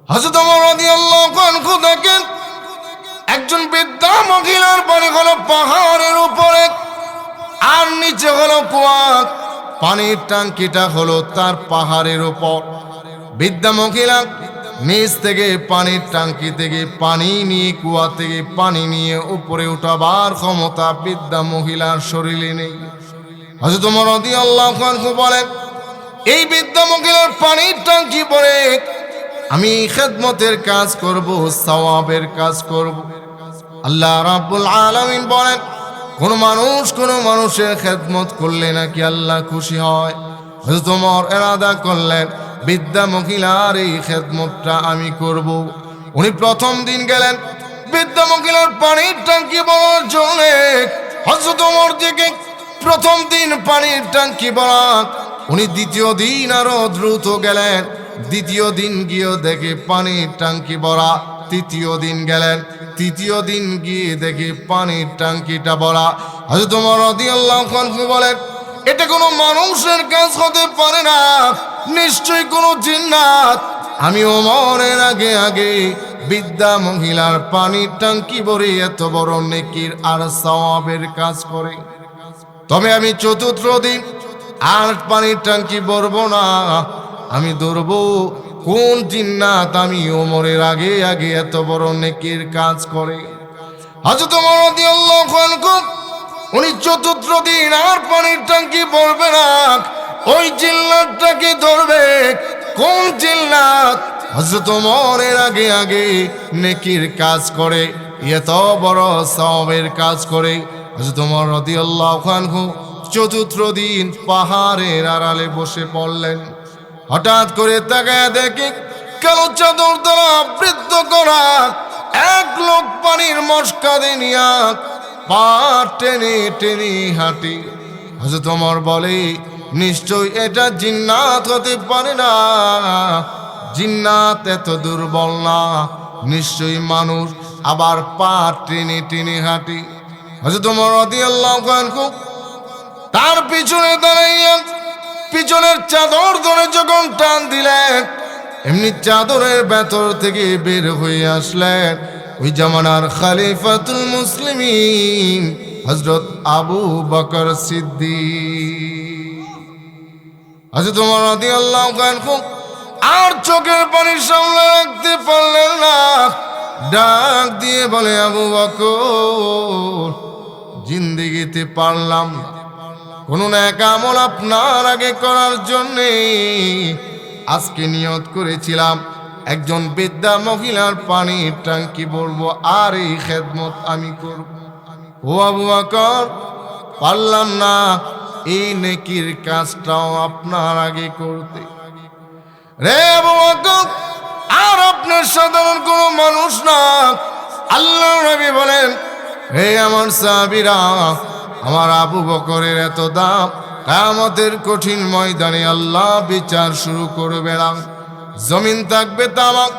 হযরত ওমর রাদিয়াল্লাহু আনহু দেখেন একজন বৃদ্ধা মহিলার বাড়ি হলো পাহাড়ের উপরে, আর নিচে হলো কুয়া। পানির ট্যাঙ্কিটা হলো তার পাহাড়ের উপর। বৃদ্ধা মহিলা নিচ থেকে পানির ট্যাঙ্কি থেকে পানি নিয়ে, কুয়া থেকে পানি নিয়ে উপরে উঠাবার ক্ষমতা বৃদ্ধা মহিলার শরীরে নেই। হযরত ওমর রাদিয়াল্লাহু আনহু বলেন, এই বৃদ্ধা মহিলার পানির ট্যাঙ্কি পরে আমি খেদমতের কাজ করব, সওয়াবের কাজ করব। আল্লাহ রাব্বুল আলামিন বলেন, কোন মানুষের খেদমত করলে নাকি আল্লাহ খুশি হয়। হযরত ওমর ইরাদা করলেন, বৃদ্ধা মহিলার এই খেদমতটা আমি করব। উনি প্রথম দিন গেলেন বৃদ্ধা মহিলার পানির ট্যাঙ্কি ভরার জন্য। হযরত ওমর থেকে প্রথম দিন পানির ট্যাঙ্কি ভরা, উনি দ্বিতীয় দিন আরো দ্রুত গেলেন। দ্বিতীয় দিন গিয়ে দেখে পানির ট্যাঙ্কি ভরা। তৃতীয় দিন গেলেন, তৃতীয় দিন গিয়ে দেখে পানির ট্যাঙ্কিটা ভরা। হযরত ওমর রাদিয়াল্লাহু আনহু বলেন, এটা কোনো মানুষের কাজ হতে পারে না, নিশ্চয়ই কোনো জিন্নাত। আমি ওমরের আগে আগে বৃদ্ধা মহিলার পানির ট্যাঙ্কি ভরে এত বড় নেকির আর সওয়াবের কাজ করে। তবে আমি চতুর্থ দিন আর পানির ট্যাঙ্কি ভরবো না, আমি ধরবো কোন জিন্নাত আমি ওমরের আগে আগে এত বড় নেকির কাজ করে। হযরত ওমর রাদিয়াল্লাহু আনহু উনি চতুর্থ দিন আর পানির ট্যাঙ্কি ভরবে না, ওই জিন্নাতটাকে ধরবে। কোন জিন্নাত হযরত ওমরের আগে আগে নেকির কাজ করে, এত বড় সওয়াবের কাজ করে। হযরত ওমর রাদিয়াল্লাহু আনহু চতুর্থ দিন পাহাড়ের আড়ালে বসে পড়লেন। হঠাৎ করে তাকায় দেখে কালো চাদর দ্বারা আবৃত করা এক লোক পানির মশকা নিয়া পা টেনে টেনে হাঁটে। হযরত ওমর বলে, নিশ্চয় এটা জিন্নাত হতে পারে না, জিন্নাত এত দুর্বল না, নিশ্চয়ই মানুষ। আবার পা টেনে টেনে হাঁটে। হযরত ওমর রাদিয়াল্লাহু আনহু তার পিছনে দাঁড়াইয়া পিছনের চাদর ধরে যখন টান দিলেন, এমনি চাদরের ভেতর থেকে বের হয়ে আসলেন ওই জামানার খলিফাতুল মুসলিমিন হযরত আবু বকর সিদ্দিক। হযরত ওমর রাদিয়াল্লাহু আনহু আর চোখের পানি সামলে রাখতে পারলেন না, ডাক দিয়ে বলে, আবু বকর, জিন্দেগিতে পারলাম না কোন নেক আমল আপনার আগে করার জন্য। আজকে নিয়ত করেছিলাম একজন বৃদ্ধা মহিলার পানির ট্যাঙ্কি ভরবো, আর এই খেদমত আমি করব। ও আবু বকর, পারলাম না এই নেকির কাজটাও আপনার আগে করতে। রে আবু বকর, আর আপনার সাধারণ কোনো মানুষ না। আল্লাহর নবী বলেন, হে আমার সাহাবীরা, আমার আবু বকরের এত দাম, কিয়ামতের কঠিন ময়দানে আল্লাহ বিচার শুরু করবে না। জমিন থাকবে তামাক,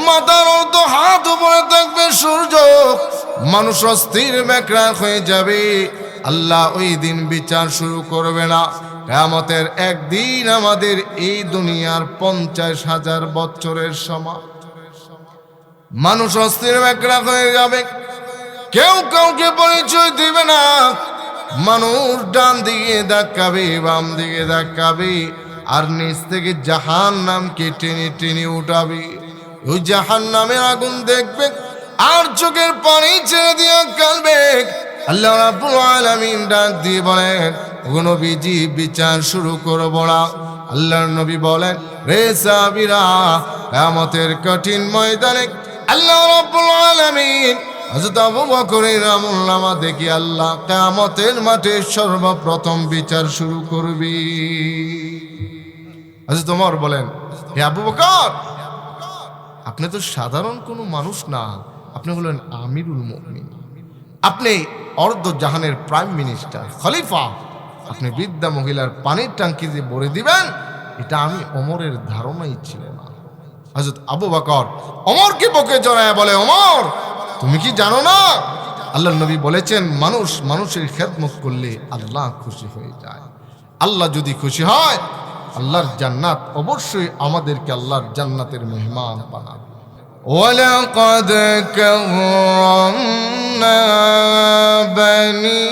মাথার অর্ধ হাত উপরে থাকবে সূর্য, মানুষ অস্থির ব্যাকুল হয়ে যাবে। আল্লাহ ওই দিন বিচার শুরু করবে না। কিয়ামতের একদিন আমাদের এই দুনিয়ার 50,000 বছরের সমান। মানুষ অস্থির ব্যাকুল হয়ে যাবে, কেউ কাউকে পরিচয় দিবে না। মানুষ ডান দিকে ধাক্কাবে, বাম দিকে ধাক্কাবে, আর নিচ থেকে জাহান্নামকে টেনে টেনে উঠাবে। ওই জাহান্নামের আগুন দেখবে আর চোখের পানি ছেড়ে দিয়ে কাঁদবে। আল্লাহ রাব্বুল আলামিন ডাক দিয়ে বলেন, ও নবীজি, বিচার শুরু করব না। আল্লাহর নবী বলেন, রে সাহাবীরা, কিয়ামতের কঠিন ময়দানে আল্লাহ রাব্বুল আলামিন হযরত আবু বকরের আমলনামা দেখি আল্লাহ কিয়ামতের মাঠে সর্বপ্রথম বিচার শুরু করবে। হযরত ওমর বলেন, হে আবু বকর, আপনি তো সাধারণ কোনো মানুষ না, আপনি হলেন আমিরুল মুমিনিন, আপনি অর্ধ জাহানের প্রাইম মিনিস্টার, খলিফা। আপনি বৃদ্ধা মহিলার পানির ট্যাঙ্কি যে ভরে দিবেন, এটা আমি ওমরের ধারণাই ছিল না। হযরত আবু বকর ওমরকে বুকে জড়ায় বলে, ওমর, তুমি কি জানো না আল্লাহর নবী বলেছেন, মানুষ মানুষের খেদমত করলে আল্লাহ খুশি হয়ে যায়। আল্লাহ যদি খুশি হয়, আল্লাহর জান্নাত অবশ্যই আমাদেরকে আল্লাহর জান্নাতের মেহমান বানাবে। ওয়ালাকাদ কাররামনা বানি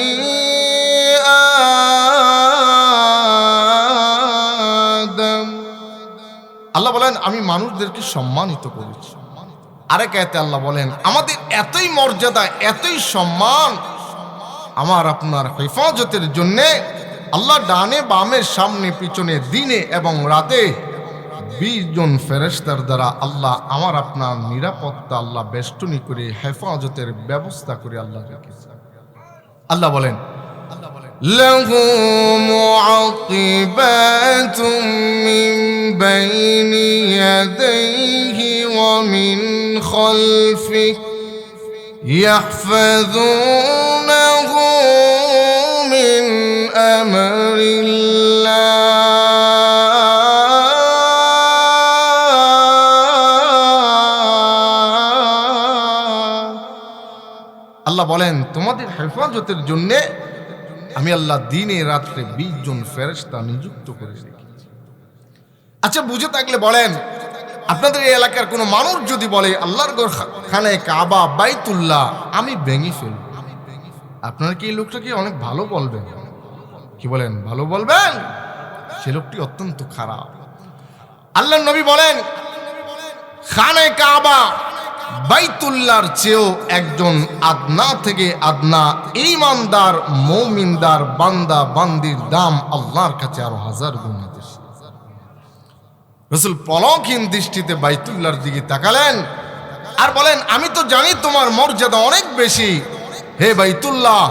আদম। আল্লাহ বলেন আমি মানুষদেরকে সম্মানিত করেছি। আরেক আয়াতে আল্লাহ বলেন আমাদের এতই মর্যাদা এতই সম্মান আমার আপনার হেফাজতের জন্য আল্লাহ ডানে বামে সামনে পিছনে দিনে এবং রাতে 20 জন ফেরেশতার দ্বারা আল্লাহ আমার আপনার নিরাপত্তা আল্লাহ বেষ্টনী করে হেফাজতের ব্যবস্থা করে আল্লাহ রেখেছে। আল্লাহ বলেন লাহু মুআকিবাতুম মিন বাইনি ইয়াদাইহি ওয়া মিন খালফিহি ইয়াহফাযুনাহু মিন আমরিল্লাহ। আল্লাহ বলেন তোমাদের হেফাজতের জন্য আমি আল্লাহ দিনে রাত্রে 20 জন ফেরেশতা নিযুক্ত করে রেখেছি। আচ্ছা বুঝে থাকলে বলেন আপনাদের এই এলাকার কোনো মানুষ যদি বলে আল্লাহর খানে কাবা বাইতুল্লাহ আমি ভেঙে ফেলব, আপনারা কি এই লোকটাকে অনেক ভালো বলবেন? কি বলেন ভালো বলবেন? সে লোকটি অত্যন্ত খারাপ। আল্লাহর নবী বলেন খানে কাবা বাইতুল্লাহর চেয়েও একজন আদনা থেকে আদনা ঈমানদার মুমিনদার বান্দা বান্দির দাম আল্লাহর কাছে আরো 1000 গুণ বেশি। রাসূল পলকহীন দৃষ্টিতে বাইতুল্লাহর দিকে তাকালেন আর বলেন আমি তো জানি তোমার মর্যাদা অনেক বেশি, হে বাইতুল্লাহ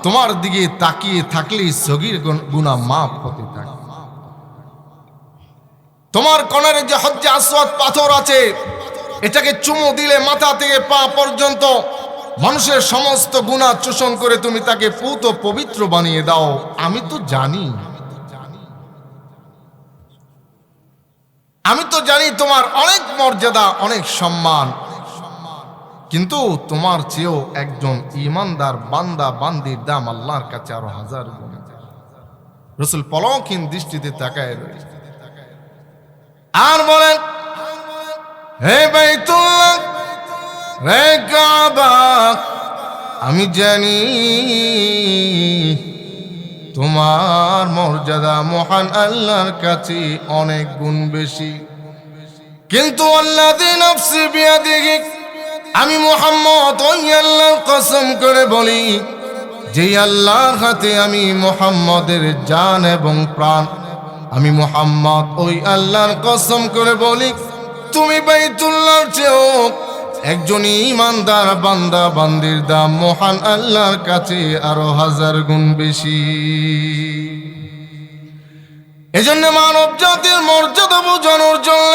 তোমার দিকে তাকিয়ে থাকলে সগীর গুনাহ মাফ হতে থাকে। তোমার কোণের যে হজ্জে আসওয়াদ পাথর আছে এটাকে চুমু দিলে মাথা থেকে পা পর্যন্ত মানুষের সমস্ত গুনাহ চোষণ করে তুমি তাকে পূত পবিত্র বানিয়ে দাও। আমি তো জানি তোমার অনেক মর্যাদা অনেক সম্মান, কিন্তু তোমার চেয়েও একজন ঈমানদার বান্দা বান্দির দাম আল্লাহর কাছে আরো 1000 গুণ। রাসূল পলকহীন দৃষ্টিতে তাকায় রয়েছে আর বলেন হে বাইতুল্লাহ হে কাবা আমি জানি তোমার মর্যাদা মহান আল্লাহর কাছে অনেক গুণ বেশি, কিন্তু আল্লাযী নাফসি বিয়াদিহি আমি মুহাম্মদ ওই আল্লাহর কসম করে বলি যেই আল্লাহর হাতে আমি মুহাম্মদের জান এবং প্রাণ, আমি মুহাম্মদ ওই আল্লাহর কসম করে বলি তুমি বাইতুল্লাহর চেয়েও একজন ঈমানদার বান্দা বান্দির দাম মহান আল্লাহর কাছে আরো 1000 গুণ বেশি। এজন্য মানব জাতির মর্যাদা বোঝানোর জন্য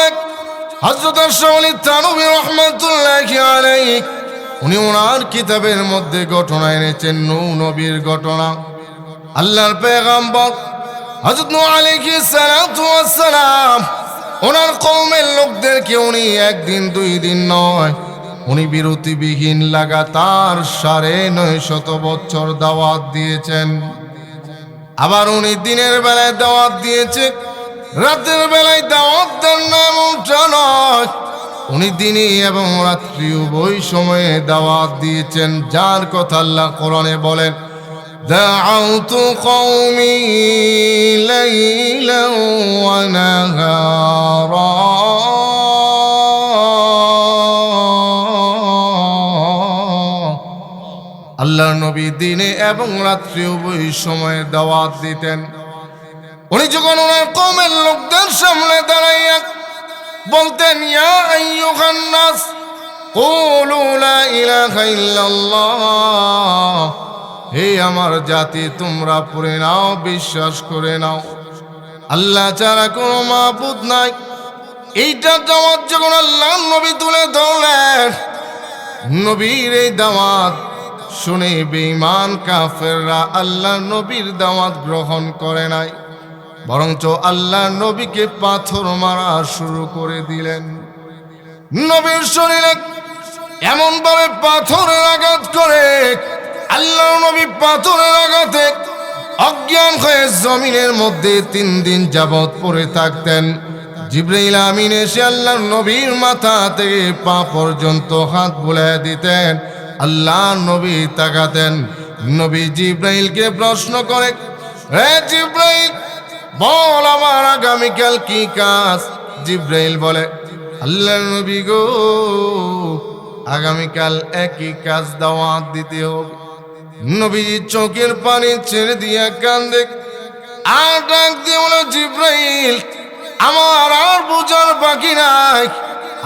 হযরত শাওলি থানভী রাহমাতুল্লাহি আলাইহি উনি ওনার কিতাবের মধ্যে ঘটনা এনেছেন নূহ নবীর ঘটনা। আল্লাহর পয়গম্বর হযরত নূহ আলাইহিস সালাতু ওয়াস সালাম ওনার কওমের লোকদেরকে উনি একদিন 2 দিন নয় উনি বিরতিবিহীন লাগাতার 950 বছর দাওয়াত দিয়েছেন। আবার উনি দিনের বেলায় দাওয়াত দিয়েছে, রাতের বেলায় দাওয়াত দেন না এমনটা নয়, উনি দিনে এবং রাত্রি উভয় সময়ে দাওয়াত দিয়েছেন। যার কথা আল্লাহ কোরআনে বলেন দাআউতু কওমি লাইলান ওয়া নাহারা। আল্লাহর নবী দিনে এবং রাত্রি উভয় সময়ে দাওয়াত দিতেন। উনি যখন ওনার কওমের লোকদের সামনে দাঁড়াইয়া বলতেন ইয়া আইয়ুহান নাস কুলু লা ইলাহা ইল্লাল্লাহ, হে আমার জাতি তোমরা পড়ে নাও বিশ্বাস করে নাও আল্লাহ ছাড়া কোনো মাবুদ নাই। এইটা দাওয়াত যখন আল্লাহর নবী তুলে ধরলেন, নবীর এই দাওয়াত শুনে বেঈমান কাফেররা আল্লাহর নবীর দাওয়াত গ্রহণ করে নাই, বরঞ্চ আল্লাহর নবীকে পাথর মারা শুরু করে দিলেন। নবীর শরীরে এমন ভাবে পাথরের আঘাত করে আল্লাহর নবী পাথরের আঘাতে অজ্ঞান হয়ে জমিনের মধ্যে 3 দিন যাবৎ পড়ে থাকতেন। জিবরাইল আমিন এসে আল্লাহর নবীর মাথা থেকে পা পর্যন্ত হাত বুলায় দিতেন। আল্লাহর নবী তাকাতেন। নবী জিবরাইলকে প্রশ্ন করে, হে জিবরাইল, বল আমার আগামীকাল কি কাজ? জিবরাইল বলে, আল্লাহর নবী গো, আগামীকাল একই কাজ, দাওয়াত দিতে হবে। নবীজি চোখের পানি ছেড়ে দিয়ে কান্দে আর ডাক দিয়ে বলে, জিবরাইল, আমার আর বোঝার বাকি নাই,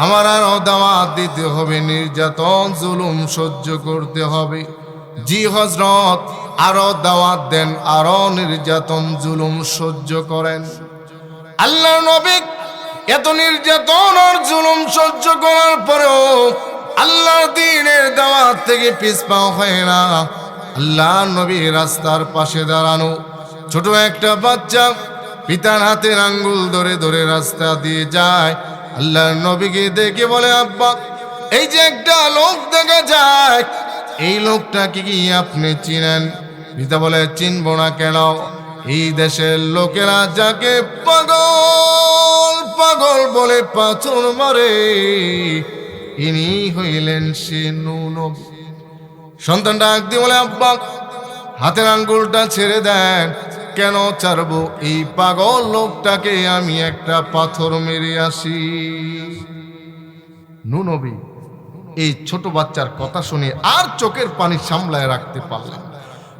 আমার আরো দাওয়াত দিতে হবে, নির্যাতন জুলুম সহ্য করতে হবে। জি হযরত, আরো দাওয়াত দেন, আরো নির্যাতন জুলুম সহ্য করেন। আল্লাহর নবী এত নির্যাতন আর জুলুম সহ্য করার পরেও আল্লাহর দ্বীনের দাওয়াত থেকে পিছপা হয় না। আল্লাহর নবী রাস্তার পাশে দাঁড়ানো, ছোট একটা বাচ্চা পিতার হাতের আঙ্গুল ধরে ধরে রাস্তা দিয়ে যায়। আল্লাহর নবীকে দেখে বলে, আব্বা, এই যে একটা লোক দেখা যায়, এই লোকটাকে কি আপনি চিনেন? পিতা বলে, চিনব না কেন? এই দেশের লোকেরা যাকে পাগল পাগল বলে পাথর মারে, ইনি হইলেন সে নবী। সন্তান ডাক দিয়ে বলে, আব্বা, হাতের আঙ্গুলটা ছেড়ে দেন। কেন ছাড়বো? এই পাগল লোকটাকে আমি একটা পাথর মেরে আসি। নবী এই ছোট বাচ্চার কথা শুনে আর চোখের পানি সামলায় রাখতে পারলেন।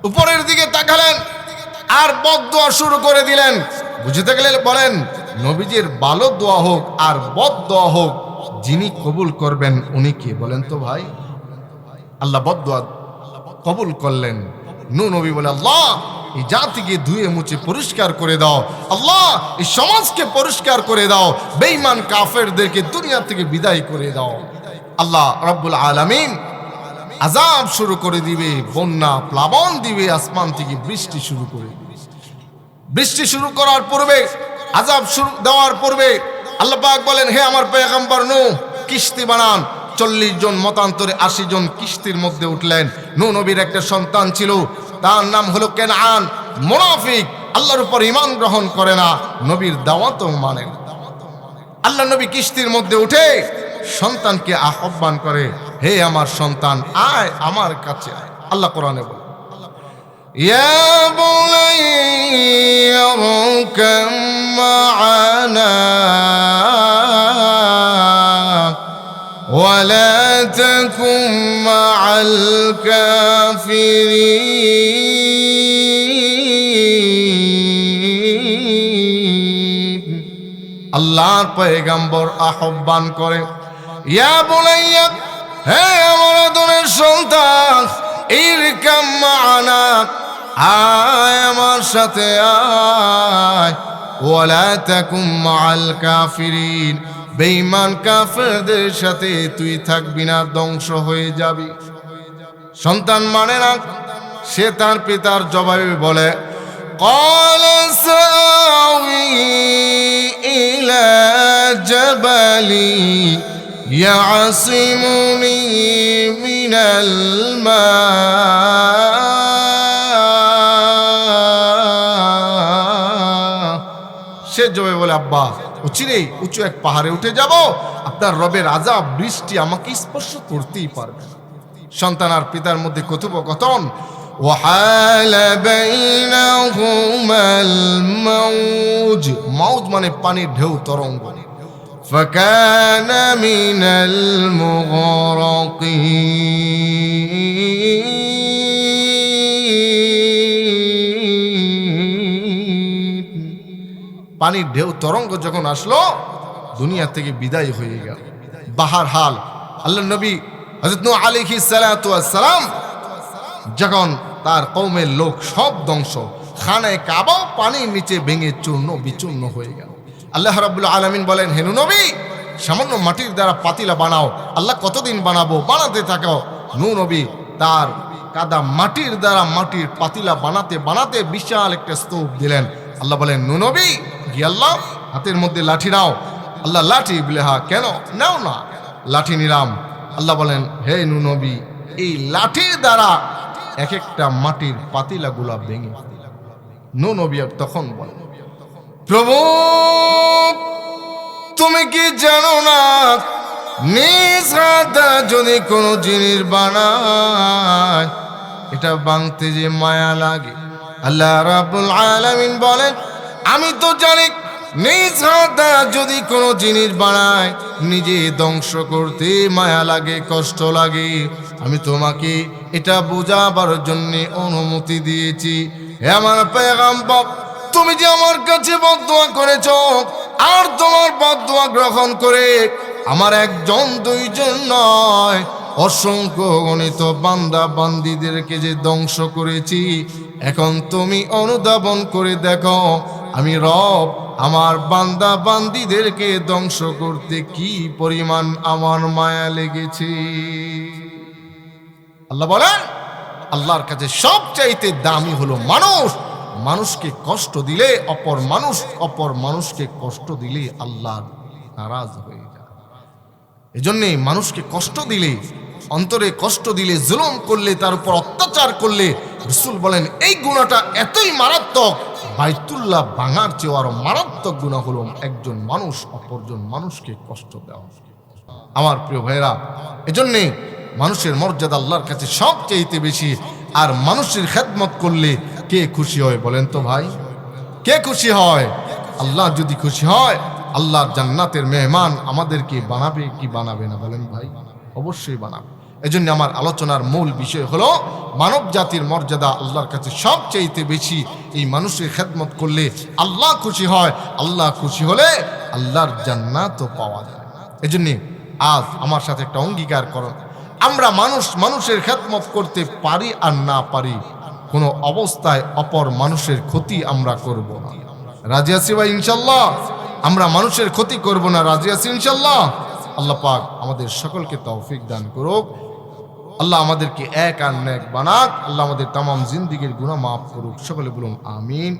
উপরের দিকে তাকালেন আর বদদোয়া শুরু করে দিলেন। বুঝতে গেলে বলেন, নবীজির ভালো দোয়া হোক আর বদদোয়া হোক, যিনি কবুল করবেন উনি কে বলেন তো ভাই? আল্লাহ বদদোয়া কবুল করলেন। নবী বলে, আল্লাহ, এই জাতিকে ধুয়ে মুছে পরিষ্কার করে দাও, আল্লাহ এই সমাজকে পরিষ্কার করে দাও, বেঈমান কাফেরদেরকে দুনিয়া থেকে বিদায় করে দাও। আল্লাহ রাব্বুল আলামিন আযাব শুরু করে দিবে, বন্যা প্লাবন দিবে, আসমান থেকে বৃষ্টি শুরু করে দিবে। বৃষ্টি শুরু করার পূর্বে, আযাব শুরু দেওয়ার পূর্বে আল্লাহ পাক বলেন, হে আমার পয়গম্বর নূহ, কিস্তি বানান। 40 জন মতান্তরে 80 জন কিস্তির মধ্যে উঠলেন। নবীর একটা সন্তান ছিল, তার নাম হলো কেনআন। মুনাফিক, আল্লাহর উপর ঈমান গ্রহণ করে না, নবীর দাওয়াতও মানে না। আল্লাহ নবী কিস্তির মধ্যে উঠে সন্তানকে আহ্বান করে, হে আমার সন্তান, আয় আমার কাছে আয়। আল্লাহ কোরআনে বলে, ইয়া বুনাইয়া রকাম মা'আনা ওয়ালা তাকুম মা'আল কাফিরিন। আল্লাহর পয়গম্বর আহ্বান করে, ইয়া বুনাইয়া, হে আমার আদরের সন্তান, ইরকাম মা'আনা, আয় আমার সাথে আয়, ওয়ালা তাকুম মা'আল কাফিরিন, বেঈমান কাফেরদের সাথে তুই থাকবি না, ধ্বংস হয়ে যাবি। সন্তান মানে না, সে তার পিতার জবাবে বলে, ক্বালা সাআওয়ি ইলা জাবালি ইয়াসিমুনি মিনাল মা। সে জবাবে বলে, আব্বা, অচিরেই উঁচু এক পাহাড়ে উঠে যাব, আপনার রবের আযাব বৃষ্টি আমাকে স্পর্শ করতেই পারবে। সন্তান আর পিতার মধ্যে কথোপকথন। ওয়াহালা বাইনাহুমাল মাউজ, মাউজ মানে পানির ঢেউ, তরঙ্গ। ফাকানা মিনাল মুগরাকিন। পানির ঢেউ তরঙ্গ যখন আসলো, দুনিয়া থেকে বিদায় হয়ে গেল। বাহার হাল, আল্লাহ নবী হযরত নূহ আলাইহিস সালাতু ওয়াস সালাম যখন তার কওমের লোক সব ধ্বংস, খানায়ে কাবা পানির নিচে ভেঙে চূর্ণ বিচূর্ণ হয়ে গেল। আল্লাহ রাব্বুল আলামিন বলেন, হে নবী, সামান্য মাটির দ্বারা পাতিলা বানাও। আল্লাহ কতদিন বানাবো? বানাতে থাকো। নূহ নবী তার কাদা মাটির দ্বারা মাটির পাতিলা বানাতে বানাতে বিশাল একটা স্তূপ দিলেন। আল্লাহ বলেন, নূহ নবী, কি আল্লাহ হাতের মধ্যে লাঠি নাও। আল্লাহ, লাঠি? বলে, হ্যাঁ। কেন? নাও না। লাঠি নিলাম। আল্লাহ বলেন, হে নূহ নবী, এই লাঠির দ্বারা এক একটা মাটির পাতিলা গুলা ভেঙে। নূহ নবী তখন বলেন, প্রভু তুমি কি জানো না নিজ হাতে যদি কোনো জিনিস বানায় এটা ভাঙতে যে মায়া লাগে। আল্লাহ রাব্বুল আলামিন বলেন আমি তো জানি নিজ হাতে যদি কোনো জিনিস বানায় নিজে ধ্বংস করতে মায়া লাগে, কষ্ট লাগে। আমি তোমাকে এটা বোঝাবার জন্য অনুমতি দিয়েছি। হে আমার পয়গম্বর, তুমি যে আমার কাছে বদদুয়া করেছো আর তোমার বদদুয়া গ্রহণ করে আমার একজন দুইজন নয় অসংখ্য গণিত বান্দা বান্দীদেরকে যে ধ্বংস করেছি, এখন তুমি অনুধাবন করে দেখো আমি রব আমার বান্দা বান্দীদেরকে ধ্বংস করতে কি পরিমাণ আমার মায়া লেগেছে। আল্লাহ বলেন আল্লাহর কাছে সবচাইতে দামি হলো মানুষ। মানুষকে কষ্ট দিলে অপর মানুষকে কষ্ট দিলে আল্লাহ নারাজ হয়ে যায়। এজন্যে মানুষকে কষ্ট দিলে, অন্তরে কষ্ট দিলে, জুলুম করলে, তার উপর অত্যাচার করলে রাসূল বলেন এই গুনাহটা এতই মারাত্মক, বাইতুল্লাহ ভাঙার চেয়ে আরো মারাত্মক গুনাহ হলো একজন মানুষ অপরজন মানুষকে কষ্ট দেওয়া। আমার প্রিয় ভাইরা, এজন্যে মানুষের মর্যাদা আল্লাহর কাছে সবচেয়ে বেশি। আর মানুষের খেদমত করলে কে খুশি হয় বলেন তো ভাই? কে খুশি হয়? আল্লাহ যদি খুশি হয় আল্লাহর জান্নাতের মেহমান আমাদেরকে বানাবে কি বানাবে না বলেন ভাই? অবশ্যই বানাবে। এজন্য আমার আলোচনার মূল বিষয় হলো মানব জাতির মর্যাদা আল্লাহর কাছে সবচেয়ে বেশি। এই মানুষের খেদমত করলে আল্লাহ খুশি হয়, আল্লাহ খুশি হলে আল্লাহর জান্নাতও পাওয়া যায়। এজন্য আজ আমার সাথে একটা অঙ্গীকার করুন, আমরা মানুষের খেদমত করতে পারি আর না পারি, কোনো অবস্থায় অপর মানুষের ক্ষতি আমরা করব না। রাজি আছি ভাই ইনশাল্লাহ? আমরা মানুষের ক্ষতি করব না, রাজি আছি ইনশাল্লাহ? আল্লাহ পাক আমাদের সকলকে তৌফিক দান করুক। আল্লাহ আমাদেরকে এক আর নেক বানাক। আল্লাহ আমাদের তামাম জিন্দেগীর গুনাহ মাফ করুক। সকলে বলুন আমিন।